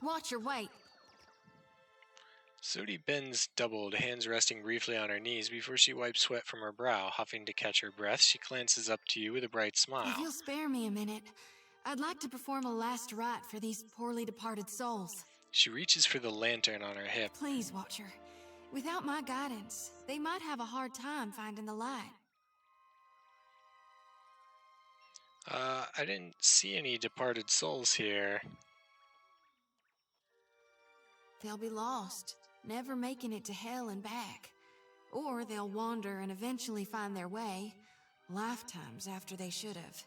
Watch your weight. Zodi bends doubled, hands resting briefly on her knees before she wipes sweat from her brow. Huffing to catch her breath, she glances up to you with a bright smile. If you'll spare me a minute, I'd like to perform a last rite for these poorly departed souls. She reaches for the lantern on her hip. Please, Watcher. Without my guidance, they might have a hard time finding the light. I didn't see any departed souls here. They'll be lost, never making it to hell and back. Or they'll wander and eventually find their way, lifetimes after they should have.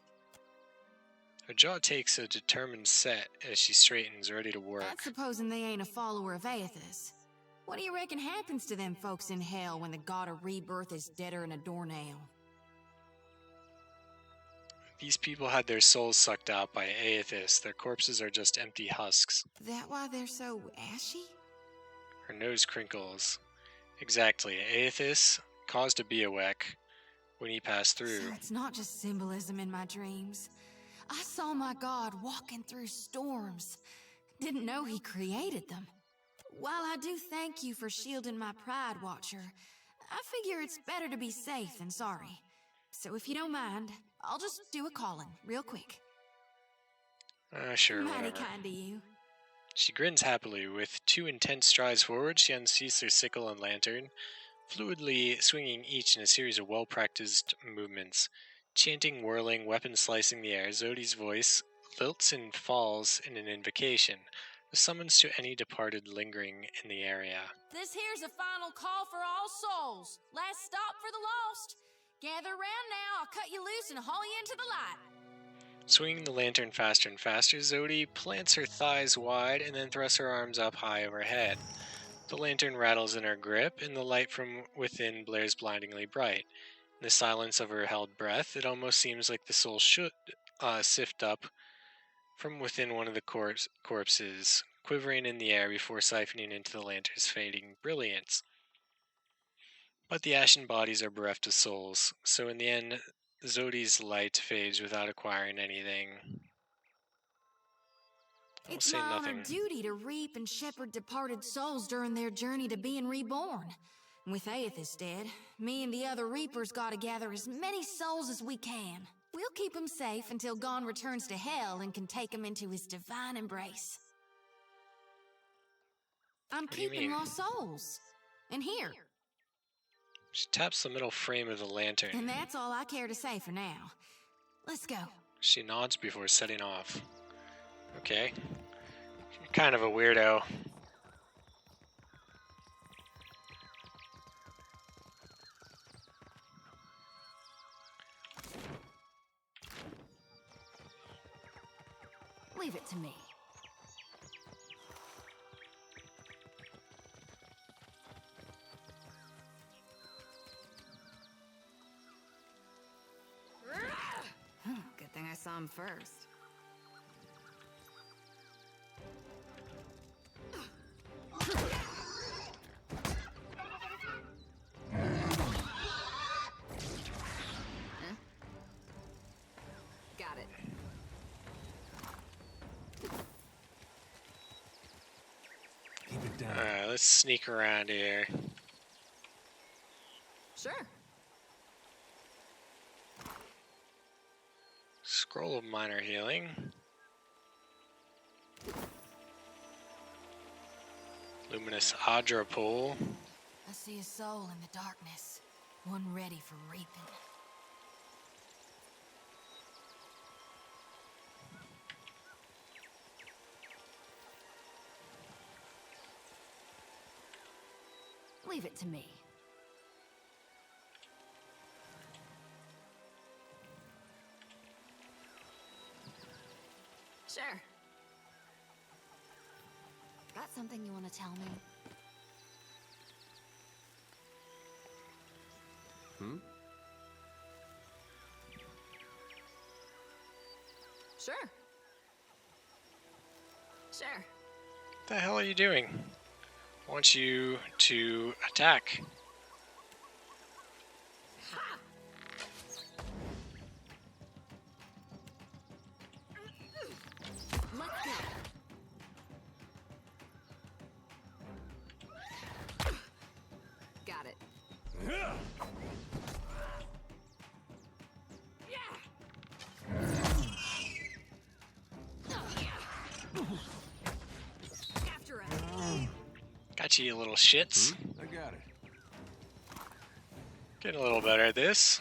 Her jaw takes a determined set as she straightens, ready to work. That's supposing they ain't a follower of Aethys. What do you reckon happens to them folks in hell when the god of rebirth is deader than a doornail? These people had their souls sucked out by Aethys. Their corpses are just empty husks. That why they're so ashy? Her nose crinkles. Exactly. Aethys caused a bioec when he passed through. So it's not just symbolism in my dreams. I saw my god walking through storms. Didn't know he created them. While I do thank you for shielding my pride, Watcher, I figure it's better to be safe than sorry. So if you don't mind, I'll just do a calling real quick. Sure, Mighty whatever. kind of you. She grins happily. With 2 intense strides forward, she unsheathes her sickle and lantern, fluidly swinging each in a series of well-practiced movements. Chanting, whirling, weapon slicing the air, Zodi's voice lilts and falls in an invocation, a summons to any departed lingering in the area. This here's a final call for all souls. Last stop for the lost. Gather round now, I'll cut you loose and haul you into the light. Swinging the lantern faster and faster, Zodi plants her thighs wide and then thrusts her arms up high overhead. The lantern rattles in her grip, and the light from within blares blindingly bright. In the silence of her held breath, it almost seems like the soul should sift up from within one of the corpses, quivering in the air before siphoning into the lantern's fading brilliance. But the ashen bodies are bereft of souls, so in the end, Zodi's light fades without acquiring anything. It's my honored duty to reap and shepherd departed souls during their journey to being reborn. With Aethys dead, me and the other reapers gotta gather as many souls as we can. We'll keep them safe until Gon returns to hell and can take them into his divine embrace. I'm keeping lost souls. And here. She taps the middle frame of the lantern. And that's all I care to say for now. Let's go. She nods before setting off. Okay. You're kind of a weirdo. Leave it to me. Good thing I saw him first. Got it. Keep it down. Alright, let's sneak around here. Sure. Scroll of minor healing. Luminous Adra pool. I see a soul in the darkness, one ready for reaping. Leave it to me. Sure. Got something you want to tell me? Sure. Sure. What the hell are you doing? I want you to attack. Let's go. Gotcha, you little shits. I got it. Getting a little better at this.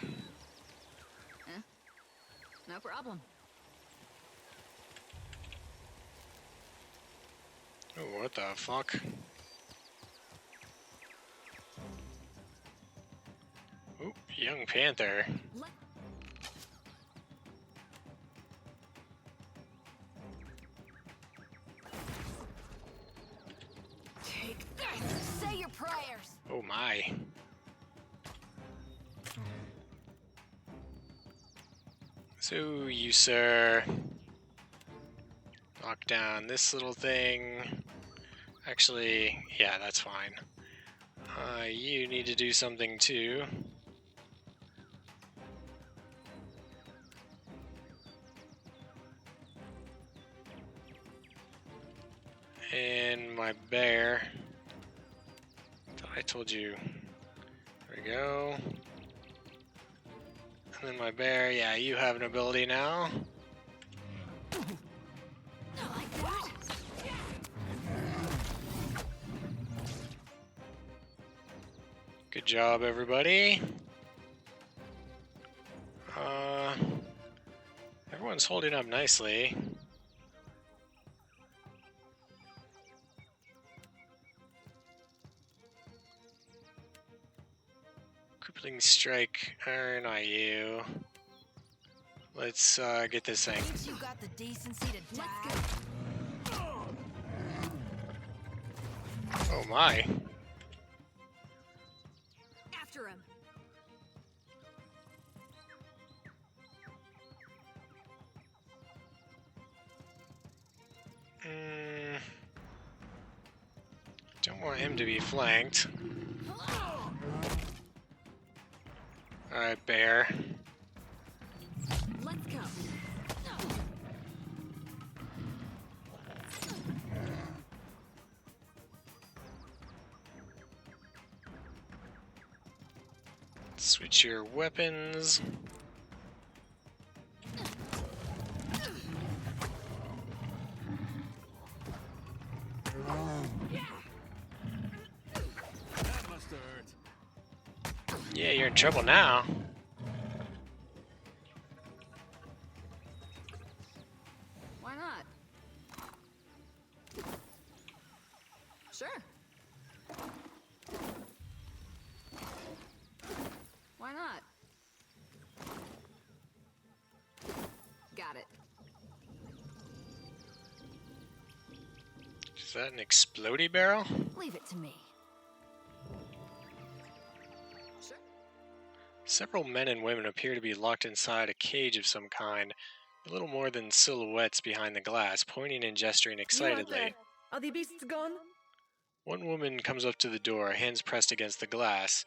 No problem. Oh, what the fuck? Ooh, young panther. Take this. Say your prayers. Oh my. So you, sir, knock down this little thing. Actually, yeah, that's fine. You need to do something too. And my bear. Thought I told you. There we go. And then my bear, yeah, you have an ability now. Like that. Good job, everybody. Everyone's holding up nicely. Crippling strike, or not you. Let's get this thing. Thinks you got the decency to die. Oh my. After him. Don't want him to be flanked. Alright, bear. Let's go. Switch your weapons. That must have hurt. Yeah, you're in trouble now. Why not? Sure. Why not? Got it. Is that an explodey barrel? Leave it to me. Sure. Several men and women appear to be locked inside a cage of some kind, a little more than silhouettes behind the glass, pointing and gesturing excitedly. Are the beasts gone? One woman comes up to the door, hands pressed against the glass.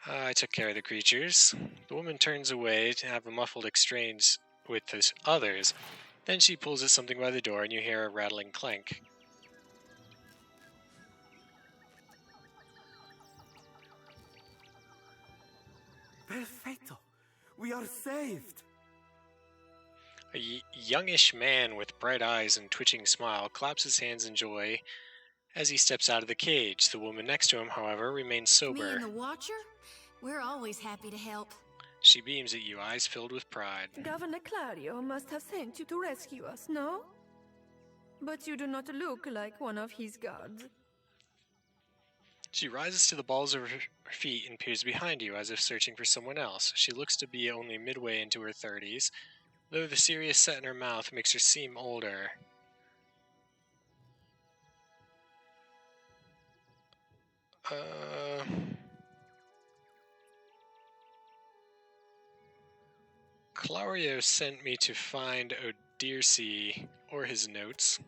I took care of the creatures. The woman turns away to have a muffled exchange with the others. Then she pulls at something by the door and you hear a rattling clank. Perfetto! We are saved! A youngish man with bright eyes and twitching smile claps his hands in joy as he steps out of the cage. The woman next to him, however, remains Me sober. and the Watcher? We're always happy to help. She beams at you, eyes filled with pride. Governor Clario must have sent you to rescue us, no? But you do not look like one of his guards. She rises to the balls of her feet and peers behind you as if searching for someone else. She looks to be only midway into her 30s, though the serious set in her mouth makes her seem older. Clario sent me to find Odirce, or his notes.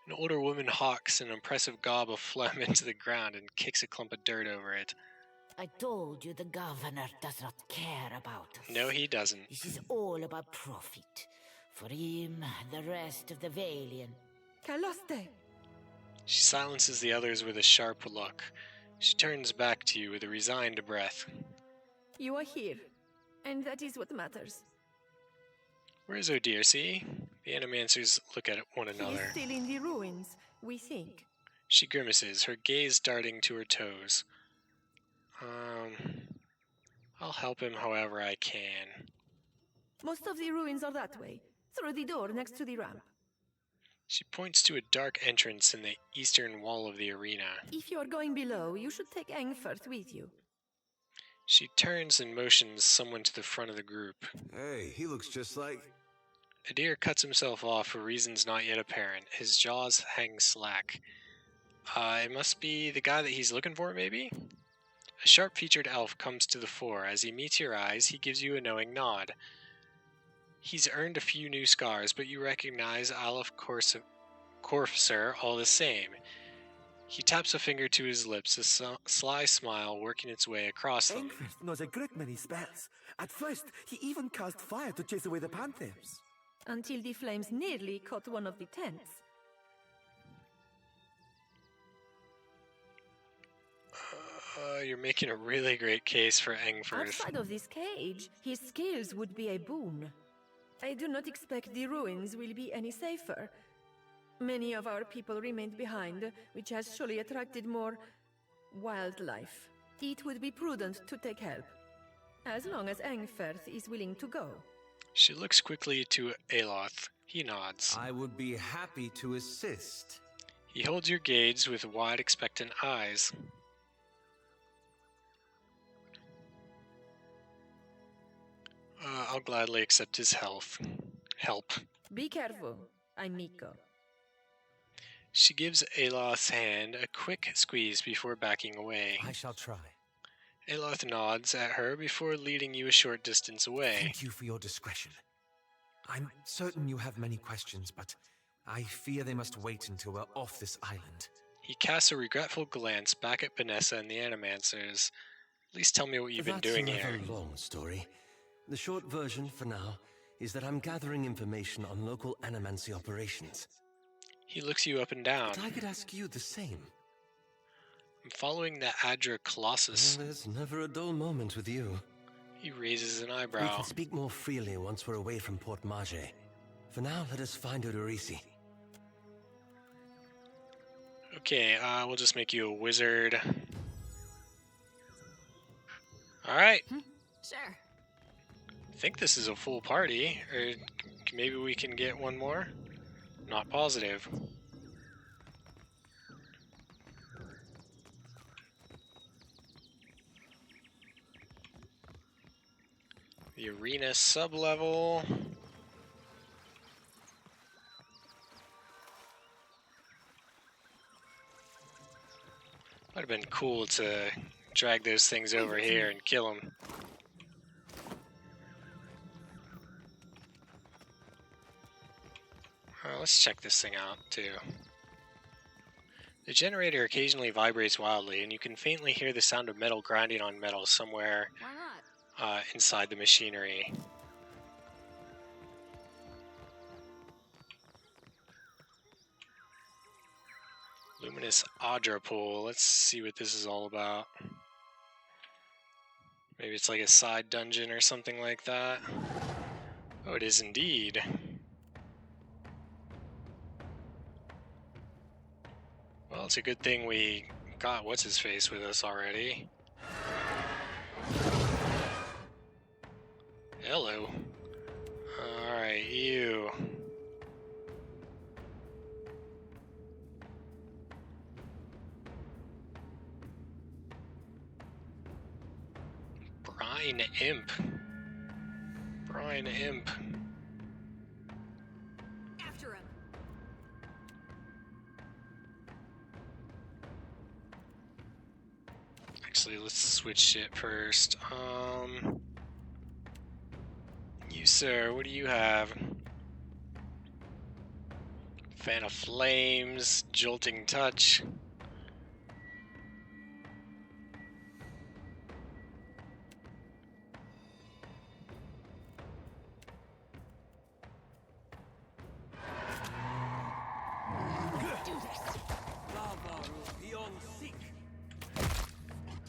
An older woman hawks an impressive gob of phlegm into the ground and kicks a clump of dirt over it. I told you the governor does not care about us. No, he doesn't. This is all about profit. For him, the rest of the Valiant. Caloste! She silences the others with a sharp look. She turns back to you with a resigned breath. You are here, and that is what matters. Where is Odirce? The animancers look at one He is another. still in the ruins, we think. She grimaces, her gaze darting to her toes. I'll help him however I can. Most of the ruins are that way, through the door next to the ramp. She points to a dark entrance in the eastern wall of the arena. If you are going below, you should take Engfert with you. She turns and motions someone to the front of the group. Hey, he looks just like... Adir cuts himself off for reasons not yet apparent. His jaws hang slack. It must be the guy that he's looking for, maybe? A sharp-featured elf comes to the fore. As he meets your eyes, he gives you a knowing nod. He's earned a few new scars, but you recognize Aleph Corfsir all the same. He taps a finger to his lips, a sly smile working its way across them. Engfert knows a great many spells. At first, he even cast fire to chase away the panthers. Until the flames nearly caught one of the tents. You're making a really great case for Engfert. Outside of this cage, his skills would be a boon. I do not expect the ruins will be any safer. Many of our people remained behind, which has surely attracted more wildlife. It would be prudent to take help, as long as Engfert is willing to go. She looks quickly to Aloth. He nods. I would be happy to assist. He holds your gaze with wide, expectant eyes. I'll gladly accept his help. Be careful, I'm Miko. She gives Aloth's hand a quick squeeze before backing away. I shall try. Aloth nods at her before leading you a short distance away. Thank you for your discretion. I'm certain you have many questions, but I fear they must wait until we're off this island. He casts a regretful glance back at Vanessa and the Animancers. At least tell me what you've been doing here. That's a long story. The short version, for now, is that I'm gathering information on local animancy operations. He looks you up and down. But I could ask you the same. I'm following the Adra Colossus. Well, there's never a dull moment with you. He raises an We eyebrow. can speak more freely once we're away from Port Mage. For now, let us find Odorisi. Okay, we'll just make you a wizard. Alright. Sure. I think this is a full party. Or maybe we can get one more? Not positive. The arena sub-level. Might have been cool to drag those things over here and kill them. Let's check this thing out, too. The generator occasionally vibrates wildly, and you can faintly hear the sound of metal grinding on metal somewhere Why not? inside the machinery. Luminous Audra Pool. Let's see what this is all about. Maybe it's like a side dungeon or something like that. Oh, it is indeed. Well, it's a good thing we got what's-his-face with us already. Hello. Alright, you. Brine Imp. Brine Imp. After him. Actually, let's switch it first. You, sir, what do you have? Fan of Flames, Jolting Touch.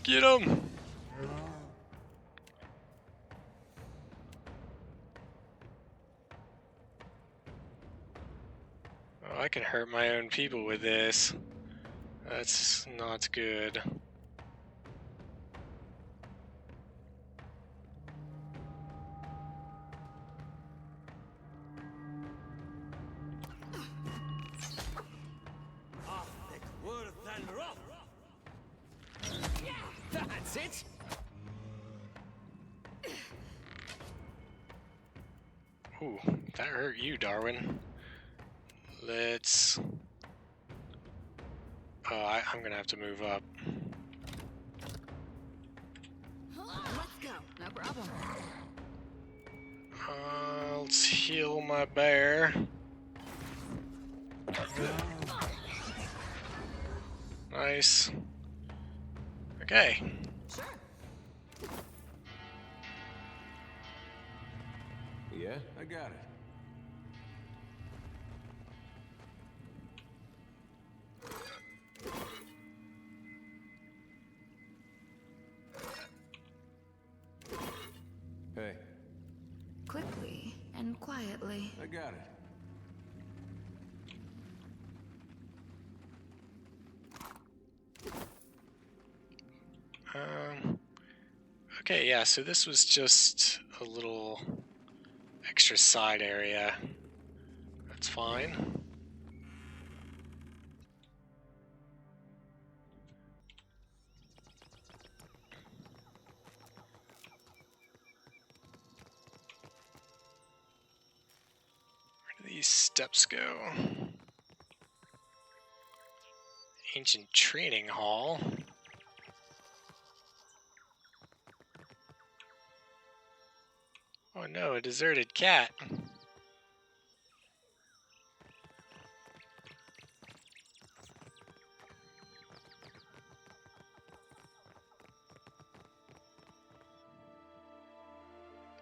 Get him! Oh, I can hurt my own people with this. That's not good. That's it. Ooh, that hurt you, Darwin. Let's... Oh, I'm gonna have to move up. Let's go. No problem. Let's heal my bear. Nice. Okay. Sure. Yeah, I got it. Hey, Quickly and quietly. I got it. Okay, yeah, so this was just a little extra side area. That's fine. Where do these steps go? Ancient training hall. Oh no, a deserted cat.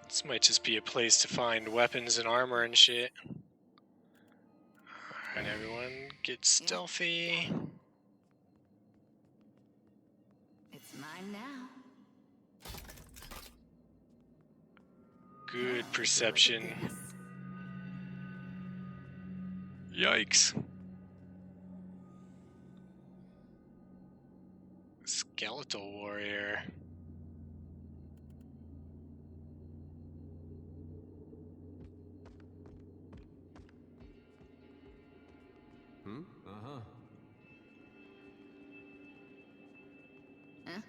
This might just be a place to find weapons and armor and shit. Alright, everyone, get stealthy. It's mine now. Good perception. Yikes. Skeletal warrior. Uh-huh. Huh?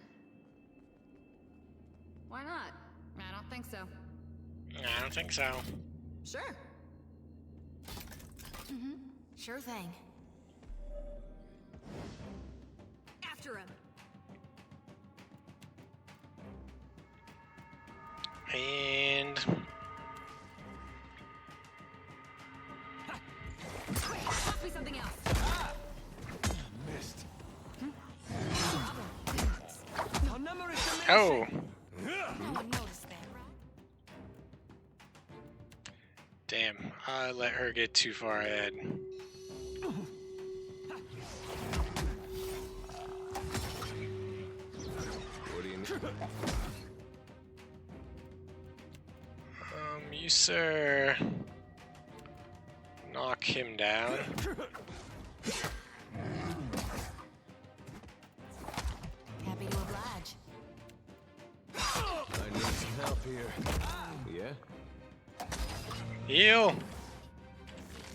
Why not? I don't think so. I don't think so. Sure. Mm-hmm. Sure thing. After him. And Quick, me something else. Missed. Our number is diminishing. oh, No one noticed that, right? damn! I let her get too far ahead. What do you need? You sir, knock him down. Happy to oblige. I need some help here. Yeah? Heal.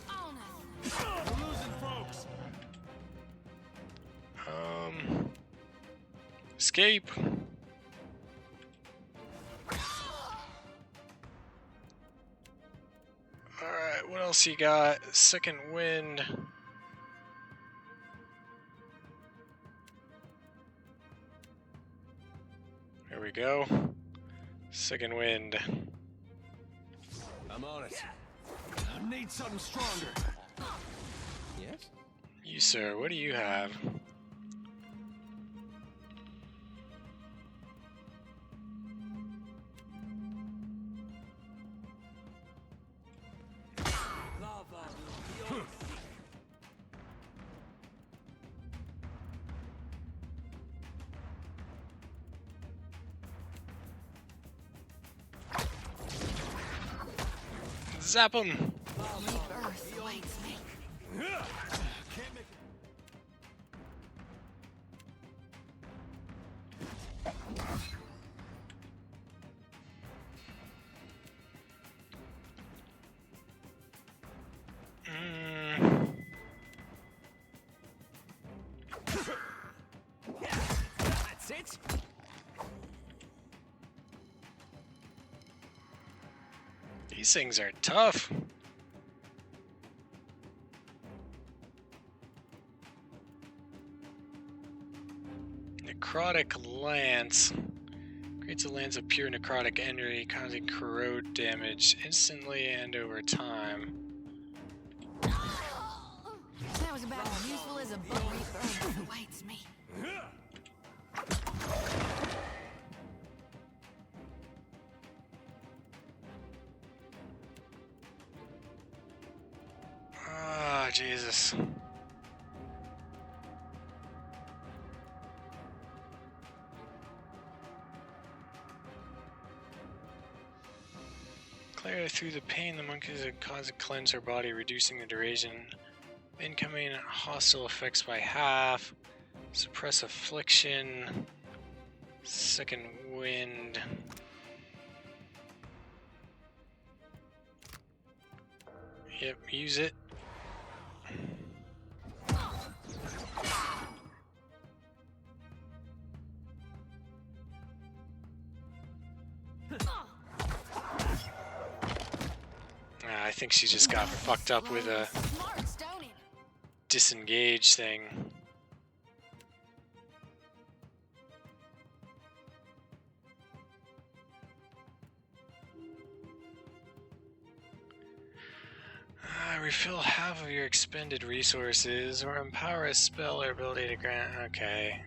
Oh no. We're losing folks. Escape. Alright, what else you got? Second wind. There we go. Second wind. I'm on it. I need something stronger. Yes? You sir, what do you have? Zap him! Rebirth awaits me. These things are tough. Necrotic Lance. Creates a lance of pure necrotic energy, causing corrode damage instantly and over time. That was about as useful as a bone throw that awaits me. Ah, Jesus. Clear through the pain, the monkeys cause to cleanse her body, reducing the duration. Incoming hostile effects by half. Suppress affliction. Second wind. Yep, use it. I think she just got fucked up with a disengage thing. Refill half of your expended resources or empower a spell or ability to grant. Okay.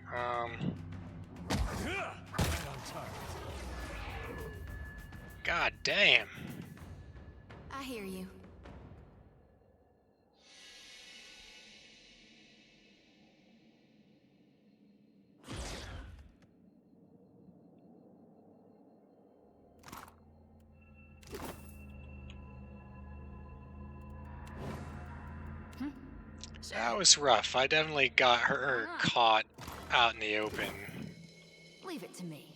God damn. I hear you. That was rough. I definitely got her caught out in the open. Leave it to me.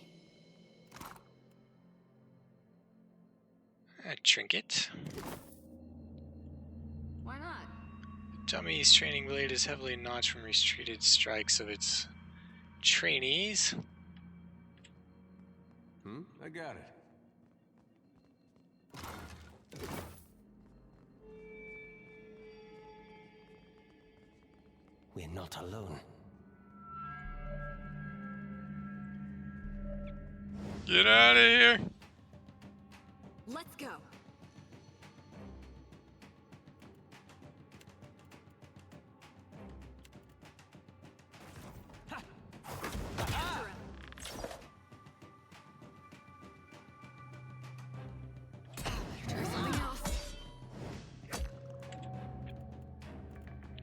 A trinket. Why not? Dummy's training blade is heavily notched from retreated strikes of its trainees. I got it. We're not alone. Get out of here! Let's go.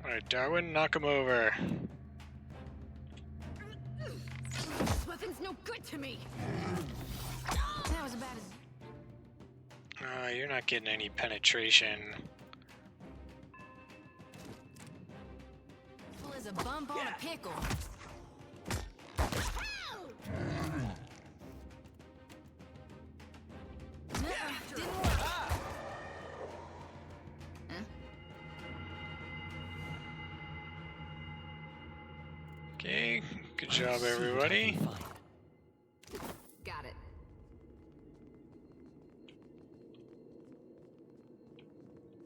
Alright, Darwin, knock him over. This weapon's no good to me. That was about as... You're not getting any penetration. full as a bump on a pickle. Didn't work. Okay, good job, everybody. Got it.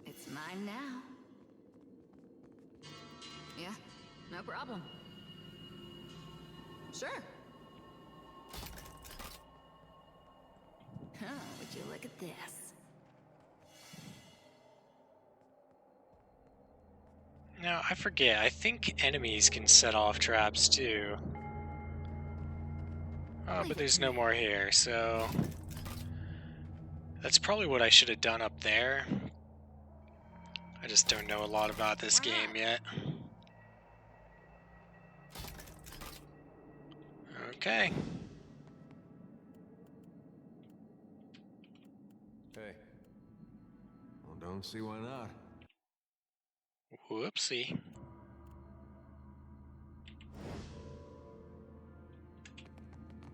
It's mine now. Yeah, no problem. Sure. Huh, would you look at this? Now, I forget, I think enemies can set off traps too. Oh, but there's no more here, so... That's probably what I should have done up there. I just don't know a lot about this game yet. Okay. Hey. Well, don't see why not. Whoopsie.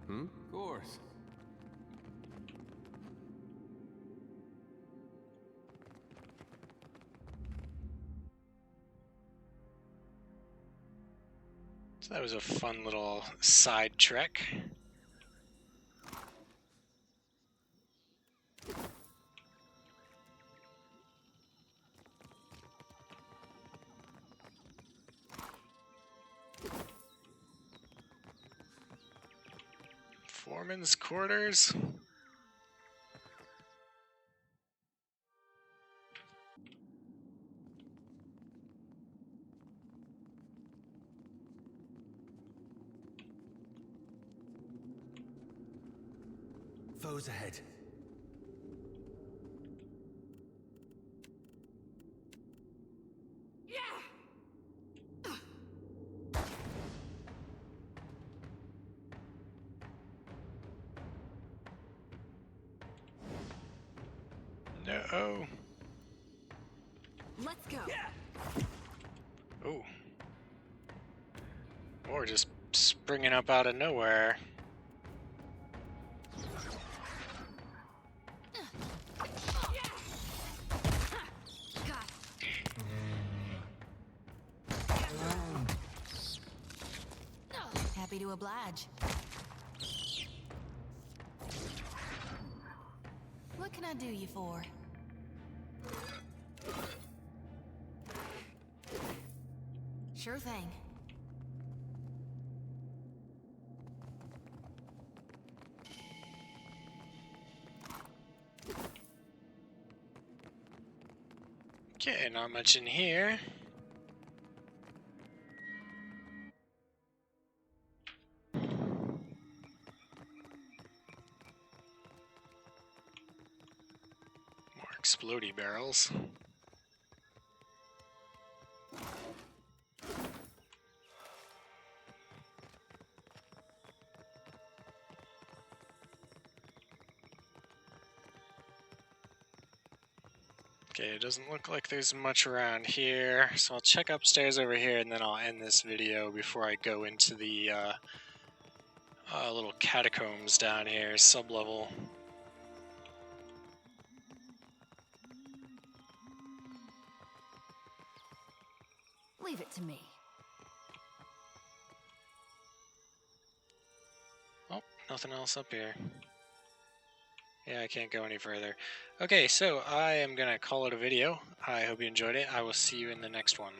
Of course. So that was a fun little side trek. Foreman's quarters? Foes ahead. No. Let's go. Oh. Or just springing up out of nowhere. Happy to oblige. What can I do you for? Sure thing. Okay, not much in here. More explodey barrels. Okay, it doesn't look like there's much around here, so I'll check upstairs over here and then I'll end this video before I go into the little catacombs down here, sub-level. Leave it to me. Oh, nothing else up here. Yeah, I can't go any further. Okay, so I am going to call it a video. I hope you enjoyed it. I will see you in the next one.